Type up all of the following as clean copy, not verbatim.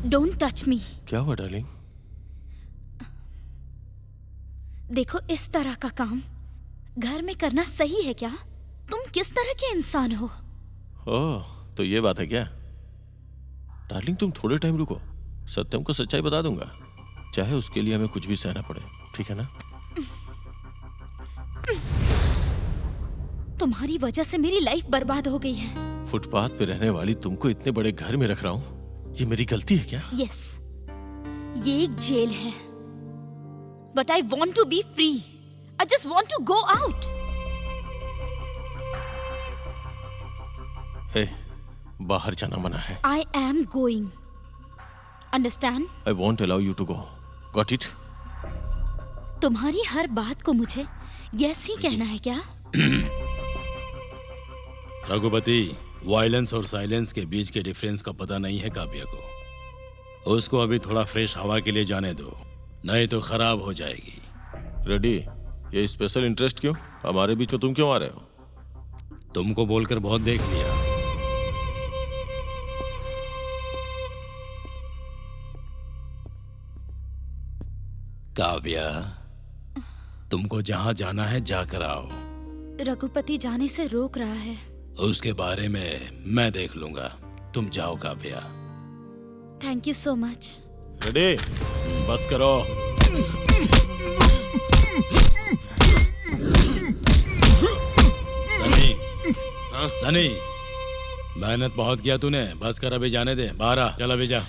Don't touch me. क्या हुआ darling? देखो, इस तरह का काम घर में करना सही है क्या? तुम किस तरह के इंसान हो? ओह, तो ये बात है क्या? डार्लिंग तुम थोड़े टाइम रुको, सत्यम को सच्चाई बता दूंगा, चाहे उसके लिए हमें कुछ भी सहना पड़े, ठीक है ना? तुम्हारी वजह से मेरी लाइफ बर्बाद हो गई है। फुटपाथ पे रहने वाली तुमको इतने बड़े घर में रख रहा हूँ, ये मेरी गलती है क्या? यस, ये एक जेल है, but I want to be free. I just want to go out. Hey, बाहर जाना मना है। I am going, understand? I won't allow you to go, got it? तुम्हारी हर बात को मुझे यस ही कहना है क्या? रघुपति, वायलेंस और साइलेंस के बीच के डिफरेंस का पता नहीं है काव्या को। उसको अभी थोड़ा फ्रेश हवा के लिए जाने दो, नहीं तो खराब हो जाएगी। रेडी, ये स्पेशल इंटरेस्ट क्यों? हमारे बीच में तुम क्यों आ रहे हो? तुमको बोलकर बहुत देख लिया। काव्या, तुमको जहां जाना है जाकर आओ। रघुपति जाने से रोक रहा है। उसके बारे में मैं देख लूंगा, तुम जाओ Kavya. Thank you so much. Ready, बस करो। सनी, सनी, मेहनत बहुत किया तूने, बस कर, अभी जाने दे। बाहर आ, चल अभी जा।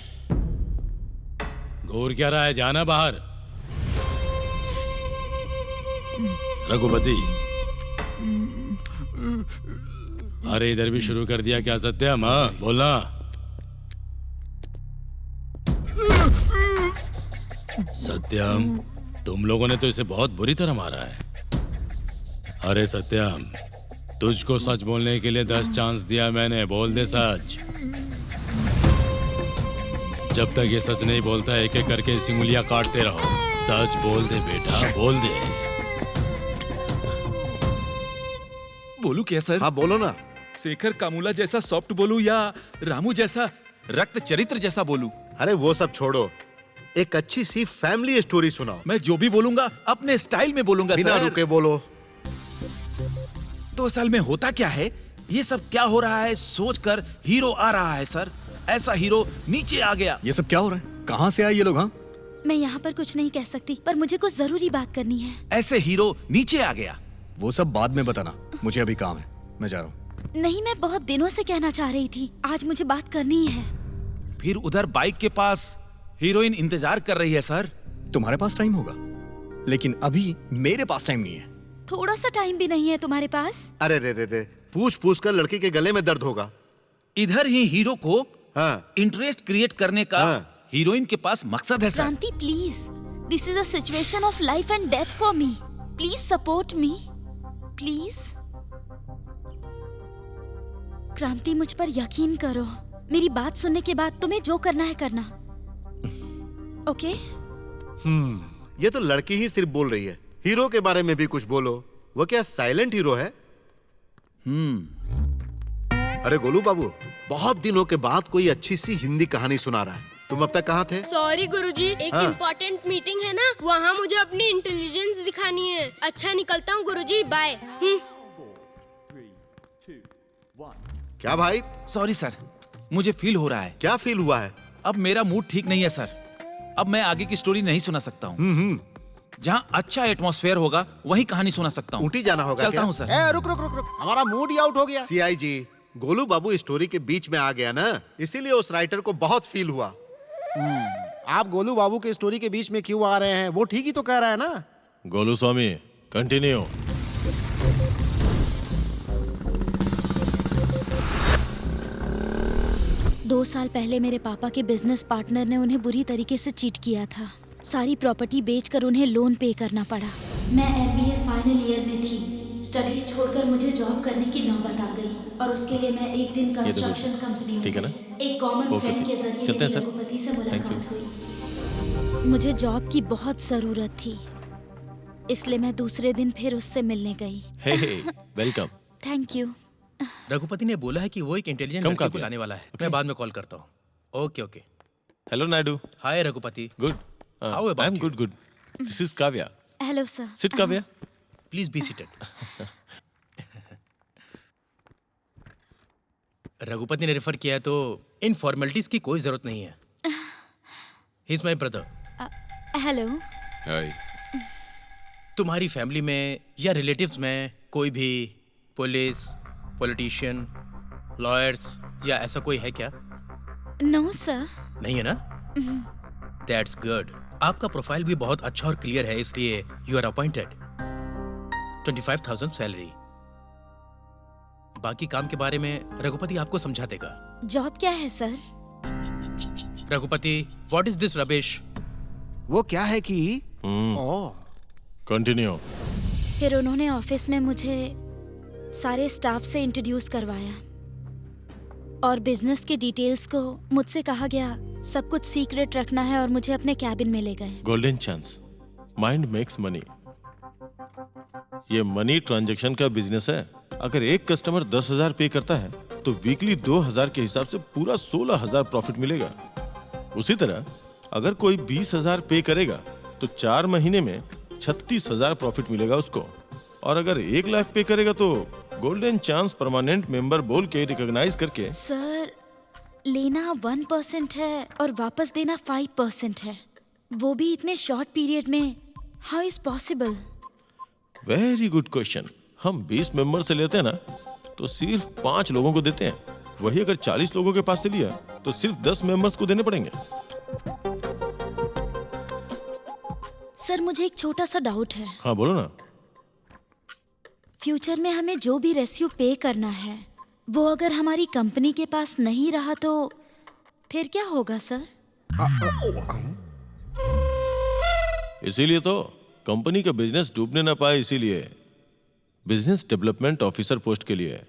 घूर क्या रहा है, जाना बाहर। रघुपति, अरे इधर भी शुरू कर दिया क्या सत्यम? हाँ बोलना। सत्यम, तुम लोगों ने तो इसे बहुत बुरी तरह मारा है। अरे सत्यम, तुझको सच बोलने के लिए 10 चांस दिया मैंने, बोल दे सच। जब तक ये सच नहीं बोलता, एक एक करके इसी उंगलियां काटते रहो। सच बोल दे बेटा, बोल दे। बोलू क्या सर? हाँ बोलो ना। शेखर कामूला जैसा सॉफ्ट बोलू या रामू जैसा रक्त चरित्र जैसा बोलू? अरे वो सब छोड़ो, एक अच्छी सी फैमिली स्टोरी सुनाओ। मैं जो भी बोलूंगा अपने स्टाइल में बोलूंगा बिना सर। रुके बोलो। 2 साल में होता क्या है, ये सब क्या हो रहा है सोचकर हीरो आ रहा है सर। ऐसा हीरो नीचे आ गया। ये सब क्या हो रहा है? कहाँ से आए ये लोग? हाँ, मैं यहाँ पर कुछ नहीं कह सकती, पर मुझे कुछ जरूरी बात करनी है। ऐसे हीरो नीचे आ गया। वो सब बाद में बताना, मुझे अभी काम है, मैं जा रहा हूँ। नहीं, मैं बहुत दिनों से कहना चाह रही थी, आज मुझे बात करनी है। फिर उधर बाइक के पास हीरोइन इंतजार कर रही है सर। तुम्हारे पास टाइम होगा, लेकिन अभी मेरे पास टाइम नहीं है। थोड़ा सा टाइम भी नहीं है तुम्हारे पास? अरे रे रे रे, पूछ पूछ कर लड़की के गले में दर्द होगा। इधर ही हीरो को हाँ इंटरेस्ट क्रिएट करने का हीरोइन के पास मकसद है सर। क्रांति please, this is a situation of life and death for me. Please support me, please. क्रांति, मुझ पर यकीन करो, मेरी बात सुनने के बाद तुम्हें जो करना है करना, ओके? ये तो लड़की ही सिर्फ बोल रही है, हीरो के बारे में भी कुछ बोलो। वो क्या साइलेंट हीरो है? अरे गोलू बाबू, बहुत दिनों के बाद कोई अच्छी सी हिंदी कहानी सुना रहा है। तुम अब तक कहाँ थे? सॉरी गुरुजी, एक हाँ। इम्पोर्टेंट मीटिंग है ना, वहाँ मुझे अपनी इंटेलिजेंस दिखानी है। अच्छा निकलता हूँ गुरुजी, बाय। क्या भाई? सॉरी सर, मुझे फील हो रहा है। क्या फील हुआ है? अब मेरा मूड ठीक नहीं है सर। अब मैं आगे की स्टोरी नहीं सुना सकता हूँ। जहाँ अच्छा एटमॉस्फेयर होगा वही कहानी सुना सकता हूँ। ऊटी जाना होगा चलता क्या? हूँ सर। रुक रुक रुक रुक, हमारा मूड ही आउट हो गया। सीआई जी, गोलू बाबू स्टोरी के बीच में आ गया ना, इसीलिए उस राइटर को बहुत फील हुआ। आप गोलू बाबू के स्टोरी के बीच में क्यों आ रहे हैं? वो ठीक ही तो कह रहा है ना। गोलू स्वामी, कंटिन्यू। दो साल पहले मेरे पापा के बिजनेस पार्टनर ने उन्हें बुरी तरीके से चीट किया था। सारी प्रॉपर्टी बेचकर उन्हें लोन पे करना पड़ा। मैं एमबीए फाइनल ईयर में थी। स्टडीज छोड़कर मुझे जॉब करने की नौबत आ गई और उसके लिए मैं एक दिन कंस्ट्रक्शन कंपनी में ठीक है ना? एक कॉमन फ्रेंड के जरिए चलते हैं मेरी सर। रघुपति से मुलाकात हुई। मुझे जॉब की बहुत जरूरत थी, इसलिए मैं दूसरे दिन फिर उससे मिलने गई। Hey welcome. Thank you. Raghupati ने बोला है कि वो एक इंटेलिजेंट कम लड़की को काफी लाने वाला है। मैं बाद में कॉल करता हूँ। Okay okay. Hello Naidu. Hi Raghupati. Good. How about I am you? good. This is Kavya. Hello sir. Sit, Kavya. Please be seated. Raghupati ने रेफर किया है तो इन फॉर्मेलिटीज की कोई जरूरत नहीं है. He is my brother. Hello. Hi. तुम्हारी फैमिली में या रिलेटिव्स में कोई भी पुलिस, पॉलिटिशियन, लॉयर्स या ऐसा कोई है क्या? No sir. नहीं है ना? That's good. आपका प्रोफाइल भी बहुत अच्छा और क्लियर है, इसलिए यू आर अपॉइंटेड. 25,000 सैलरी. बाकी काम के बारे में रघुपति आपको समझा देगा. जॉब क्या है sir? Raghupati, what is this rubbish? वो क्या है कि ओह Continue. फिर उन्होंने ऑफिस में मुझे सारे स्टाफ से इंट्रोड्यूस करवाया और बिजनेस के डिटेल्स को मुझसे कहा गया सब कुछ सीक्रेट रखना है और मुझे अपने कैबिन में ले गए. Golden chance. Mind makes money. ये मनी ट्रांजैक्शन का बिजनेस है. अगर एक कस्टमर 10,000 पे करता है तो वीकली 2,000 के हिसाब से पूरा 16,000 प्रॉफिट मिलेगा. उसी तरह अगर कोई 20,000 पे करेगा तो 4 महीने में 36,000 प्रॉफिट मिलेगा उसको. और अगर 1 लाख पे करेगा तो गोल्डन चांस परमानेंट मेंबर बोल के रिकॉग्नाइज करके. सर, लेना 1% है और वापस देना 5% है, वो भी इतने शॉर्ट पीरियड में. How is possible? Very good question. हम 20 मेंबर से लेते हैं ना तो सिर्फ 5 लोगों को देते हैं. वही अगर 40 लोगों के पास से लिया तो सिर्फ 10 मेंबर्स को देने पड़ेंगे. सर, मुझे एक छोटा सा डाउट है. हाँ बोलो ना. फ्यूचर में हमें जो भी रेस्यू पे करना है वो अगर हमारी कंपनी के पास नहीं रहा तो फिर क्या होगा सर? इसीलिए तो कंपनी का बिजनेस डूबने ना पाए, इसीलिए बिजनेस डेवलपमेंट ऑफिसर पोस्ट के लिए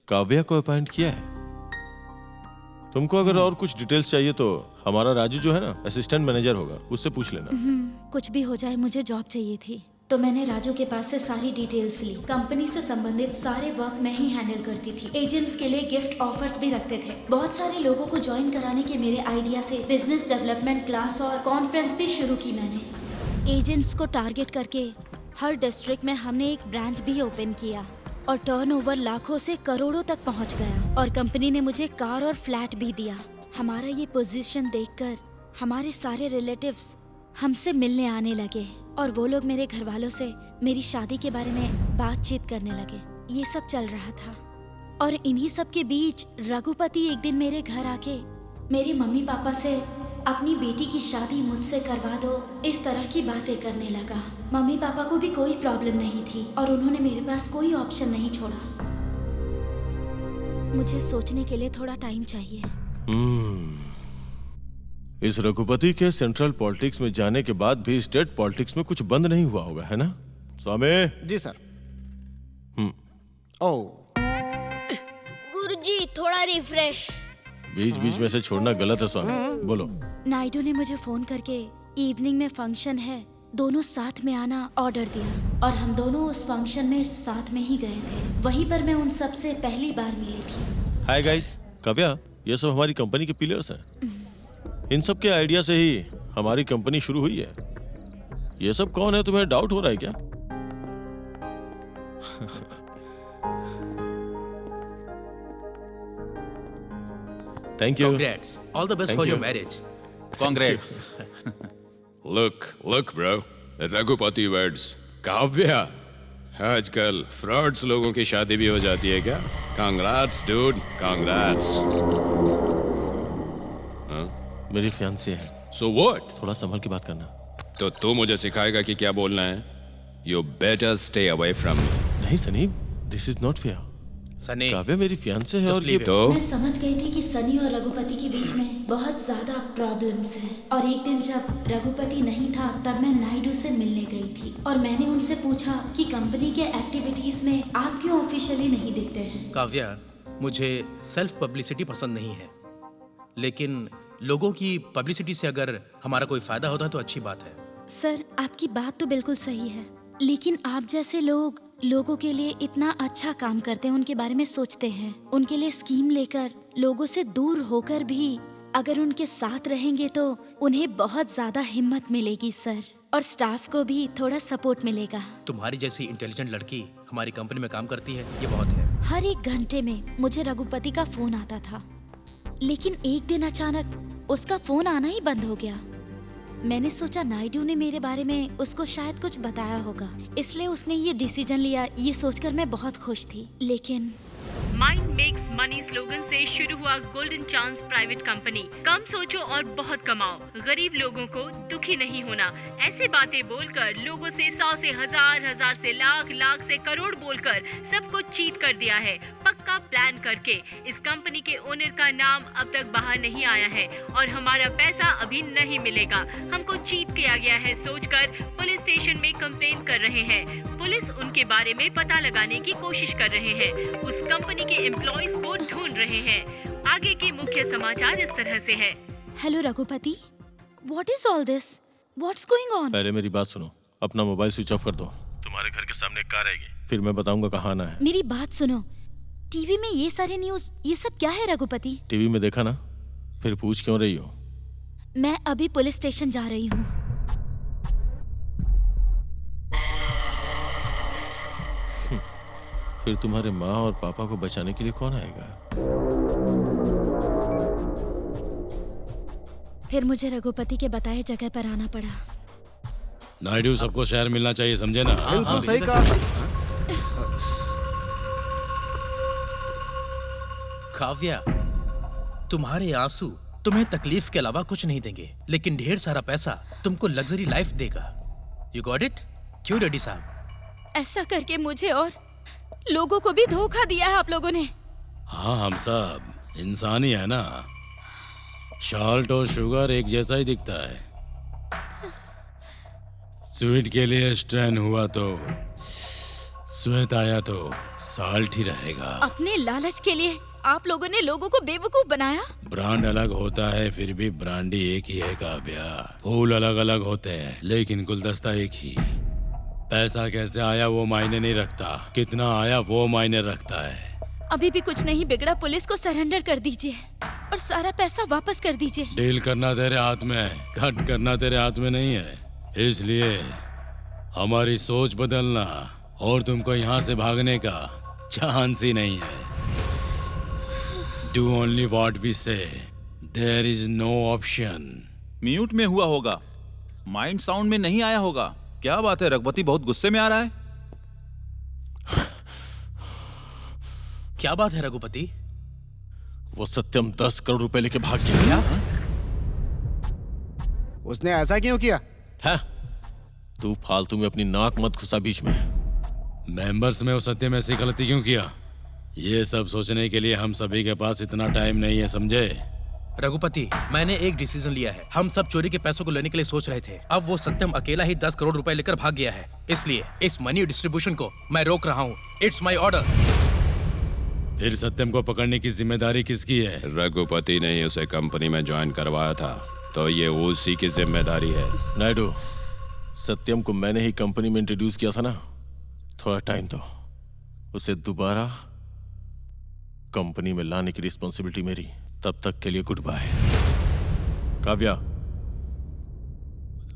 काव्या को अपॉइंट किया है. तुमको अगर और कुछ डिटेल्स चाहिए तो हमारा राजू जो है ना असिस्टेंट मैनेजर होगा, उससे पूछ लेना. कुछ भी हो जाए, मुझे जॉब चाहिए थी तो मैंने राजू के पास से सारी डिटेल्स ली. कंपनी से संबंधित सारे वर्क मैं ही हैंडल करती थी. एजेंट्स के लिए गिफ्ट ऑफर्स भी रखते थे. बहुत सारे लोगों को ज्वाइन कराने के मेरे आइडिया से बिजनेस डेवलपमेंट क्लास और कॉन्फ्रेंस भी शुरू की मैंने. एजेंट्स को टारगेट करके हर डिस्ट्रिक्ट में हमने एक ब्रांच भी ओपन किया और टर्नओवर लाखों से करोड़ों तक पहुंच गया. और कंपनी ने मुझे कार और फ्लैट भी दिया. हमारा ये पोजीशन देखकर हमारे सारे रिलेटिव्स हमसे मिलने आने लगे और वो लोग मेरे घर वालों से मेरी शादी के बारे में बातचीत करने लगे. ये सब चल रहा था और इन्हीं सब के बीच रघुपति एक दिन मेरे घर आके मेरे मम्मी पापा से अपनी बेटी की शादी मुझसे करवा दो, इस तरह की बातें करने लगा. मम्मी पापा को भी कोई प्रॉब्लम नहीं थी और उन्होंने मेरे पास कोई ऑप्शन नहीं छोड़ा. मुझे सोचने के लिए थोड़ा टाइम चाहिए. इस रघुपति के सेंट्रल पॉलिटिक्स में जाने के बाद भी स्टेट पॉलिटिक्स में कुछ बंद नहीं हुआ होगा, है ना स्वामी? जी सर. ओह गुरुजी थोड़ा रिफ्रेश. बीच बीच में से छोड़ना गलत है स्वामी. बोलो. नायडू ने मुझे फोन करके इवनिंग में फंक्शन है, दोनों साथ में आना ऑर्डर दिया और हम दोनों उस फंक्शन में साथ में ही गए थे. वहीं पर मैं उन सब से पहली बार मिली थी. Hi guys. काव्या, ये सब हमारी कंपनी के पिलर्स हैं. इन सब के आइडिया से ही हमारी कंपनी शुरू हुई है. ये सब कौन है, तुम्हें डाउट हो रहा है क्या? Thank you. Congrats. All the best Thank for your you. marriage. Congrats. Look, bro. Raghupati words. Kavya. आजकल फ्रॉड्स लोगों की शादी भी हो जाती है क्या? Congrats, dude. Congrats. मेरी फियांसी है. So what? थोड़ा संभल के बात करना. तो तू मुझे सिखाएगा कि क्या बोलना है? You better stay away from me. नहीं Sunny, this is not fair. Sunny, Kavya मेरी फियांसे है Just और ये leave it. तो मैं समझ गई थी कि सनी और रघुपति के बीच में बहुत ज्यादा प्रॉब्लम्स हैं. और एक दिन जब रघुपति नहीं था तब मैं नायडू से मिलने गई थी और मैंने उनसे पूछा कि कंपनी के एक्टिविटीज में आप क्यों ऑफिशियली नहीं दिखते हैं. काव्या, मुझे सेल्फ पब्लिसिटी पसंद नहीं है, लेकिन लोगों की पब्लिसिटी से अगर हमारा कोई फायदा होता है तो अच्छी बात है. सर, आपकी बात तो बिल्कुल सही है, लेकिन आप जैसे लोग लोगों के लिए इतना अच्छा काम करते हैं, उनके बारे में सोचते हैं, उनके लिए स्कीम लेकर लोगों से दूर होकर भी अगर उनके साथ रहेंगे तो उन्हें बहुत ज्यादा हिम्मत मिलेगी सर, और स्टाफ को भी थोड़ा सपोर्ट मिलेगा। तुम्हारी जैसी इंटेलिजेंट लड़की हमारी कंपनी में काम करती है, ये बहुत है। हर एक घंटे में मुझे रघुपति का फोन आता था, लेकिन एक दिन अचानक उसका फोन आना ही बंद हो गया। मैंने सोचा नायडू ने मेरे बारे में उसको शायद कुछ बताया होगा, इसलिए उसने ये डिसीजन लिया। ये सोचकर मैं बहुत खुश थी, लेकिन माइंड मेक्स मनी स्लोगन से शुरू हुआ गोल्डन चांस प्राइवेट कंपनी। कम सोचो और बहुत कमाओ, गरीब लोगों को दुखी नहीं होना। ऐसी बातें बोलकर लोगों से 100 से 1000, 1000 से लाख, लाख से करोड़ बोलकर सबको चीट कर दिया है, पक्का प्लान करके। इस कंपनी के ओनर का नाम अब तक बाहर नहीं आया है और हमारा पैसा अभी नहीं मिलेगा। हमको चीट किया गया है सोचकर पुलिस स्टेशन में कंप्लेन कर रहे हैं। पुलिस उनके बारे में पता लगाने की कोशिश कर रहे हैं, उस कंपनी के एम्प्लॉइज को ढूंढ रहे हैं। आगे के मुख्य समाचार इस तरह से है। Hello Raghupati, what is all this? What's going on? पहले मेरी बात सुनो, अपना मोबाइल स्विच ऑफ कर दो। तुम्हारे घर के सामने एक कार आएगी, फिर मैं बताऊंगा कहाँ आना है। मेरी बात सुनो, टीवी में ये सारे न्यूज, ये सब क्या है रघुपति? टीवी में देखा ना, फिर पूछ क्यों रही हो? मैं अभी पुलिस स्टेशन जा रही हूँ। फिर तुम्हारे माँ और पापा को बचाने के लिए कौन आएगा? फिर मुझे रघुपति के बताए जगह पर आना पड़ा। नायडू, सबको शेयर मिलना चाहिए, समझे ना? बिल्कुल सही कहा। काव्या, तुम्हारे आंसू तुम्हें तकलीफ के अलावा कुछ नहीं देंगे, लेकिन ढेर सारा पैसा तुमको लग्जरी लाइफ देगा। You got it? क्यों रेड्डी साहब? ऐसा करके मुझे और लोगों को भी धोखा दिया है आप लोगों ने। हाँ, हम सब इंसान ही है ना। सॉल्ट और शुगर एक जैसा ही दिखता है। स्वीट के लिए स्ट्रेन हुआ तो स्वेट आया तो साल्ट ही रहेगा। अपने लालच के लिए आप लोगों ने लोगों को बेवकूफ बनाया। ब्रांड अलग होता है, फिर भी ब्रांडी एक ही है काव्या। फूल अलग अलग होते हैं, लेकिन गुलदस्ता एक ही। पैसा कैसे आया वो मायने नहीं रखता, कितना आया वो मायने रखता है। अभी भी कुछ नहीं बिगड़ा, पुलिस को सरेंडर कर दीजिए और सारा पैसा वापस कर दीजिए। डील करना तेरे हाथ में है, कट करना तेरे हाथ में नहीं है। इसलिए हमारी सोच बदलना और तुमको यहाँ से भागने का चांस ही नहीं है। Do only what we say, there is no option. Mute में हुआ होगा, माइंड साउंड में नहीं आया होगा। क्या बात है, रघुपति बहुत गुस्से में आ रहा है। क्या बात है रघुपति? वो सत्यम 10 करोड़ रुपए लेके भाग गया। उसने ऐसा क्यों किया? है? तू फालतू में अपनी नाक मत घुसा बीच में। मेंबर्स में वो सत्यम ऐसी गलती क्यों किया, ये सब सोचने के लिए हम सभी के पास इतना टाइम नहीं है, समझे? रघुपति, मैंने एक डिसीजन लिया है। हम सब चोरी के पैसों को लेने के लिए सोच रहे थे। अब वो सत्यम अकेला ही 10 करोड़ रुपए लेकर भाग गया है, इसलिए इस मनी डिस्ट्रीब्यूशन को मैं रोक रहा हूँ। It's my order. फिर सत्यम को पकड़ने की जिम्मेदारी किसकी है? रघुपति ने ही उसे कंपनी में ज्वाइन करवाया था, तो ये उसी की जिम्मेदारी है। नायडू, सत्यम को मैंने ही कंपनी में इंट्रोड्यूस किया था ना। थोड़ा टाइम दो, उसे दोबारा कंपनी में लाने की रिस्पॉन्सिबिलिटी मेरी। तब तक के लिए गुड बाय। काव्या,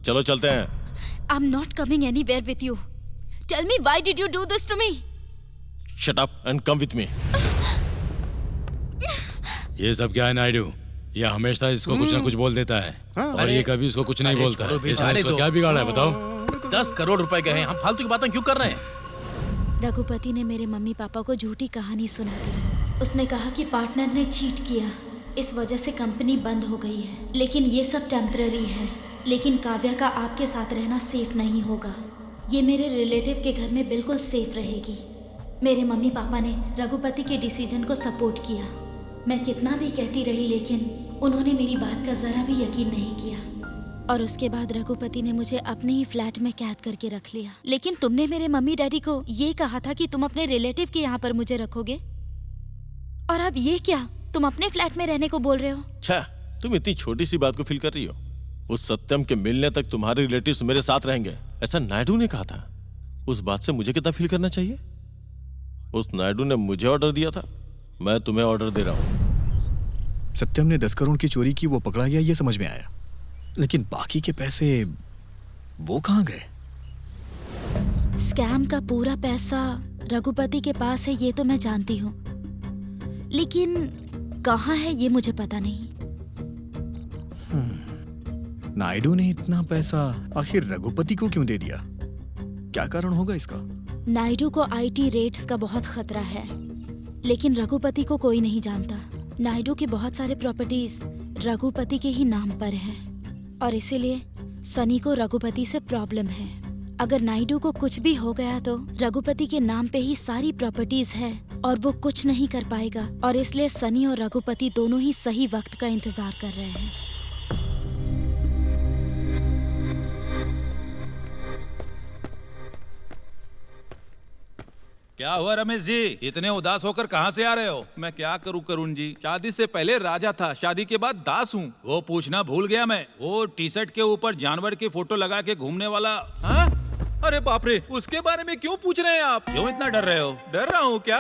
चलो चलते हैं। I am not coming anywhere with you. Tell me why did you do this to me? Shut up and come with me. ये सब क्या है नायडू? ये हमेशा इसको कुछ ना कुछ बोल देता है, और ये कभी इसको कुछ नहीं बोलता है। इसने इसको क्या बिगाड़ा है बताओ? 10 करोड़ रुपए गए हैं, हम फालतू की बातें क्यों कर रहे हैं? रघुपति ने मेरे मम्मी पापा को झूठी कहानी सुना दी। उसने कहा कि पार्टनर ने चीट किया, इस वजह से कंपनी बंद हो गई है। लेकिन ये सब टेम्पररी है। लेकिन काव्या का आपके साथ रहना सेफ नहीं होगा। ये मेरे रिलेटिव के घर में बिल्कुल सेफ रहेगी। मेरे मम्मी पापा ने रघुपति के डिसीजन को सपोर्ट किया। मैं कितना भी कहती रही, लेकिन उन्होंने मेरी बात का जरा भी यकीन नहीं किया। और उसके बाद रघुपति ने मुझे अपने ही फ्लैट में कैद करके रख लिया। लेकिन तुमने मेरे मम्मी डैडी को ये कहा था कि तुम अपने रिलेटिव के यहाँ पर मुझे रखोगे, और अब ये क्या, तुम अपने फ्लैट में रहने को बोल रहे हो? छा, तुम इतनी छोटी सी बात को फील कर रही हो। उस सत्यम के मिलने तक तुम्हारे रिलेटिव्स मेरे साथ रहेंगे, ऐसा नायडू ने कहा था। उस बात से मुझे कितना फील करना चाहिए? उस नायडू ने मुझे ऑर्डर दिया था, मैं तुम्हें ऑर्डर दे रहा हूँ। सत्यम ने 10 करोड़ की चोरी की, वो पकड़ा गया, ये समझ में आया, लेकिन बाकी के पैसे वो कहाँ गए? स्कैम का पूरा पैसा रघुपति के पास है, ये तो मैं जानती हूँ, लेकिन कहाँ है ये मुझे पता नहीं। नायडू ने इतना पैसा आखिर रघुपति को क्यों दे दिया? क्या कारण होगा इसका? नायडू को आईटी रेड्स का बहुत खतरा है, लेकिन रघुपति को कोई नहीं जानता। नायडू के बहुत सारे प्रॉपर्टीज रघुपति के ही नाम पर हैं, और इसीलिए सनी को रघुपति से प्रॉब्लम है। अगर नायडू को कुछ भी हो गया तो रघुपति के नाम पे ही सारी प्रॉपर्टीज है और वो कुछ नहीं कर पाएगा, और इसलिए सनी और रघुपति दोनों ही सही वक्त का इंतजार कर रहे हैं। क्या हुआ रमेश जी, इतने उदास होकर कहाँ से आ रहे हो? मैं क्या करूँ करुण जी, शादी से पहले राजा था, शादी के बाद दास हूँ। वो पूछना भूल गया मैं, वो टी शर्ट के ऊपर जानवर की फोटो लगा के घूमने वाला। हाँ? अरे बाप रे, उसके बारे में क्यों पूछ रहे हैं आप? क्यों इतना डर रहे हो? डर रहा हूँ क्या?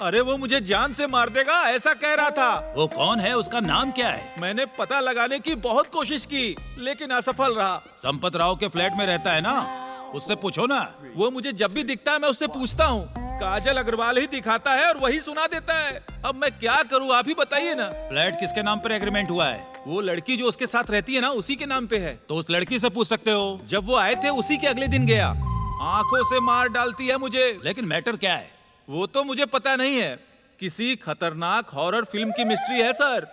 अरे वो मुझे जान से मार देगा ऐसा कह रहा था। वो कौन है, उसका नाम क्या है? मैंने पता लगाने की बहुत कोशिश की लेकिन असफल रहा। संपत राव के फ्लैट में रहता है ना, उससे पूछो ना। वो मुझे जब भी दिखता है मैं उससे पूछता हूँ, काजल अग्रवाल ही दिखाता है और वही सुना देता है। अब मैं क्या करूँ, आप ही बताइए ना। फ्लैट किसके नाम पर एग्रीमेंट हुआ है? वो लड़की जो उसके साथ रहती है ना, उसी के नाम पे है। तो उस लड़की से पूछ सकते हो। जब वो आए थे उसी के अगले दिन गया। आंखों से मार डालती है मुझे। लेकिन मैटर क्या है वो तो मुझे पता नहीं है। किसी खतरनाक हॉरर फिल्म की मिस्ट्री है सर।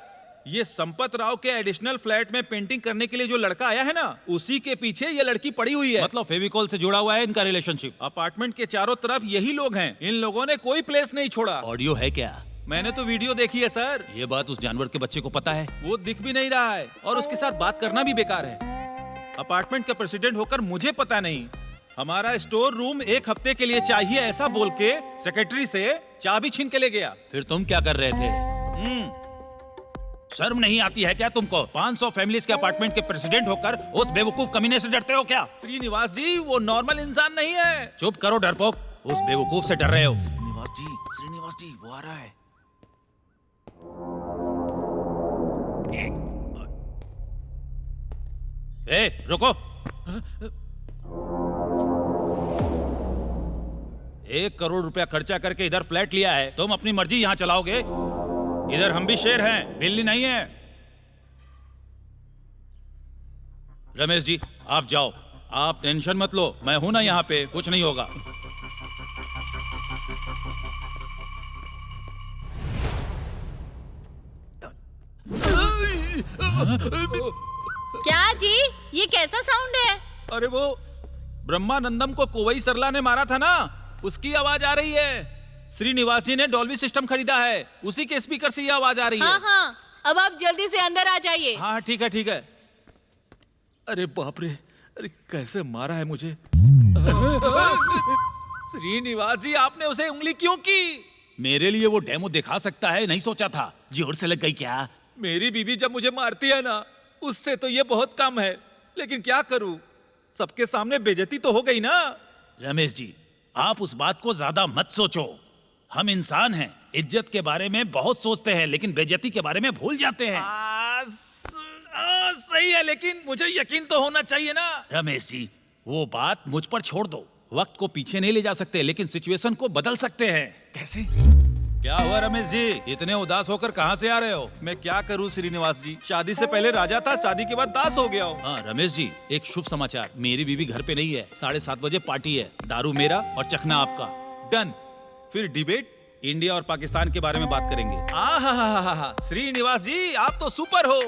ये संपत राव के एडिशनल फ्लैट में पेंटिंग करने के लिए जो लड़का आया है ना, उसी के पीछे ये लड़की पड़ी हुई है। मतलब फेविकॉल से जुड़ा हुआ है इनका रिलेशनशिप। अपार्टमेंट के चारों तरफ यही लोग हैं, इन लोगों ने कोई प्लेस नहीं छोड़ा। ऑडियो है क्या? मैंने तो वीडियो देखी है सर। ये बात उस जानवर के बच्चे को पता है? वो दिख भी नहीं रहा है और उसके साथ बात करना भी बेकार है। अपार्टमेंट का प्रेसिडेंट होकर मुझे पता नहीं। हमारा स्टोर रूम 1 हफ्ते के लिए चाहिए ऐसा बोल के सेक्रेटरी से चाबी छीन के ले गया। फिर तुम क्या कर रहे थे? शर्म नहीं आती है क्या तुमको? 500 फैमिलीज के अपार्टमेंट के प्रेसिडेंट होकर उस बेवकूफ कमीने से डरते हो क्या? श्रीनिवास जी वो नॉर्मल इंसान नहीं है। चुप करो डरपोक, उस बेवकूफ से डर रहे हो। श्रीनिवास जी वो आ रहा है। ए रुको। 1 करोड़ रुपया खर्चा करके इधर फ्लैट लिया है, तुम अपनी मर्जी यहाँ चलाओगे? इधर हम भी शेर हैं, बिल्ली नहीं है। रमेश जी आप जाओ, आप टेंशन मत लो, मैं हूं ना यहाँ पे, कुछ नहीं होगा। क्या जी, ये कैसा साउंड है? अरे वो ब्रह्मानंदम को कोवई सरला ने मारा था ना, उसकी आवाज आ रही है। श्रीनिवास जी ने डॉल्बी सिस्टम खरीदा है, उसी के स्पीकर से ये आवाज आ रही है। हाँ हाँ, अब आप जल्दी से अंदर आ जाइए। हाँ ठीक है ठीक है। अरे बाप रे, अरे कैसे मारा है मुझे। श्रीनिवास जी आपने उसे उंगली क्यों की? मेरे लिए वो डेमो दिखा सकता है, नहीं सोचा था। जोर से लग गई क्या? मेरी बीवी जब मुझे मारती है ना, उससे तो ये बहुत कम है, लेकिन क्या करूं, सबके सामने बेइज्जती तो हो गई ना। रमेश जी आप उस बात को ज्यादा मत सोचो। हम इंसान हैं, इज्जत के बारे में बहुत सोचते हैं, लेकिन बेइज्जती के बारे में भूल जाते हैं। सही है, लेकिन मुझे यकीन तो होना चाहिए ना। रमेश जी वो बात मुझ पर छोड़ दो। वक्त को पीछे नहीं ले जा सकते, लेकिन सिचुएशन को बदल सकते हैं। कैसे? क्या हुआ रमेश जी, इतने उदास होकर कहाँ से आ रहे हो? मैं क्या करूँ श्रीनिवास जी, शादी से पहले राजा था, शादी के बाद दास हो गया हूँ। हाँ रमेश जी एक शुभ समाचार, मेरी बीवी घर पे नहीं है, 7:30 बजे पार्टी है, दारू मेरा और चखना आपका। डन। फिर डिबेट इंडिया और पाकिस्तान के बारे में बात करेंगे। आहा, श्रीनिवास जी आप तो सुपर हो।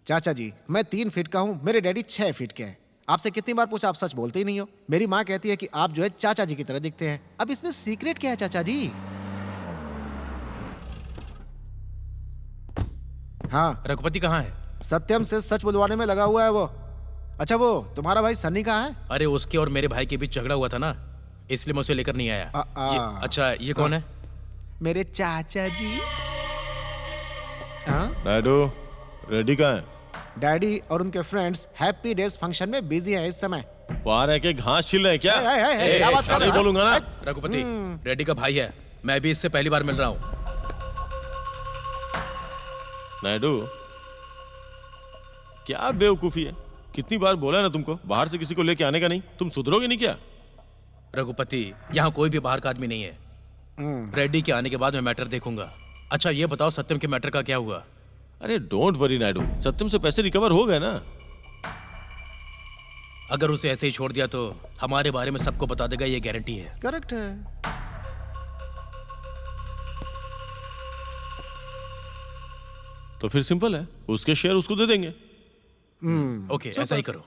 चाचा जी मैं 3 फीट का हूँ, मेरे डैडी 6 फीट के हैं। आपसे कितनी बार पूछा, आप सच बोलते ही नहीं हो। मेरी माँ कहती है कि आप जो है चाचा जी की तरह दिखते हैं। अब इसमें सीक्रेट क्या है चाचा जी? हाँ रघुपति कहाँ है? सत्यम से सच बुलवाने में लगा हुआ है वो। अच्छा वो तुम्हारा भाई सन्नी कहाँ है? अरे उसके और मेरे भाई के बीच झगड़ा हुआ था ना, इसलिए मैं उसे लेकर नहीं आया। अच्छा ये कौन है? मेरे चाचा जी। नायडू रेडी कहाँ है? डैडी और उनके फ्रेंड्स हैप्पी डेज फंक्शन में बिजी हैं इस समय। वहाँ रह के घास छिल रहे हैं क्या? क्या बात कर रहे हो? बोलूंगा ना। रघुपति रेड्डी का भाई है, मैं भी इससे पहली बार मिल रहा हूँ। नायडू, क्या बेवकूफी है। कितनी बार बोला ना तुमको बाहर से किसी को लेके आने का नहीं। तुम सुधरोगे नहीं क्या? रघुपति, यहाँ कोई भी बाहर का आदमी नहीं है। रेड्डी के आने के बाद मैं मैटर देखूंगा। अच्छा ये बताओ, सत्यम के मैटर का क्या हुआ? अरे डोंट वरी नायडू, सत्यम से पैसे रिकवर हो गए ना। अगर उसे ऐसे ही छोड़ दिया तो हमारे बारे में सबको बता देगा, ये गारंटी है। करेक्ट है। तो फिर सिंपल है, उसके शेयर उसको दे देंगे। ओके, ऐसा ही करो।